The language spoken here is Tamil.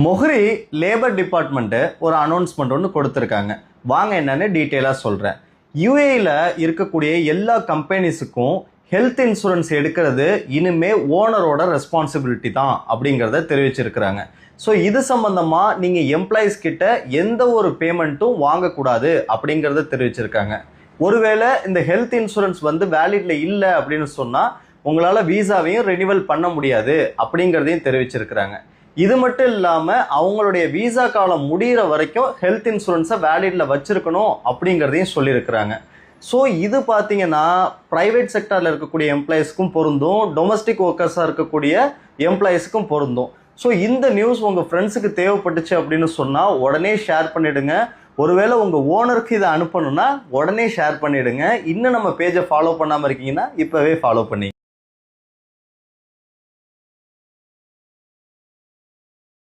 மொஹ்ரி லேபர் டிபார்ட்மெண்ட்டு ஒரு அனௌன்ஸ்மெண்ட் ஒன்று கொடுத்துருக்காங்க. வாங்க என்னன்னு டீட்டெயிலாக சொல்கிறேன். யூஏயில் இருக்கக்கூடிய எல்லா கம்பெனிஸுக்கும் ஹெல்த் இன்சூரன்ஸ் எடுக்கிறது இனிமே ஓனரோட ரெஸ்பான்சிபிலிட்டி தான் அப்படிங்கிறத தெரிவிச்சிருக்கிறாங்க. ஸோ இது சம்பந்தமாக நீங்கள் எம்ப்ளாயீஸ் கிட்ட எந்த ஒரு பேமெண்ட்டும் வாங்கக்கூடாது அப்படிங்கிறத தெரிவிச்சிருக்காங்க. ஒருவேளை இந்த ஹெல்த் இன்சூரன்ஸ் வேலிட்ல இல்லை அப்படின்னு சொன்னால் உங்களால் வீசாவையும் ரெனிவல் பண்ண முடியாது அப்படிங்கிறதையும் தெரிவிச்சிருக்கிறாங்க. இது மட்டும் இல்லாமல் அவங்களுடைய வீசா காலம் முடிகிற வரைக்கும் ஹெல்த் இன்சூரன்ஸை வேலிட்ல வச்சிருக்கணும் அப்படிங்கிறதையும் சொல்லியிருக்கிறாங்க. ஸோ இது பார்த்தீங்கன்னா ப்ரைவேட் செக்டரில் இருக்கக்கூடிய எம்ப்ளாயீஸ்க்கும் பொருந்தும், டொமஸ்டிக் ஒர்க்கர்ஸாக இருக்கக்கூடிய எம்ப்ளாயீஸுக்கும் பொருந்தும். ஸோ இந்த நியூஸ் உங்கள் ஃப்ரெண்ட்ஸுக்கு தேவைப்பட்டுச்சு அப்படின்னு சொன்னால் உடனே ஷேர் பண்ணிவிடுங்க. ஒருவேளை உங்கள் ஓனருக்கு இதை அனுப்பணும்னா உடனே ஷேர் பண்ணிவிடுங்க. இன்னும் நம்ம பேஜை ஃபாலோ பண்ணாமல் இருக்கீங்கன்னா இப்போவே ஃபாலோ பண்ணி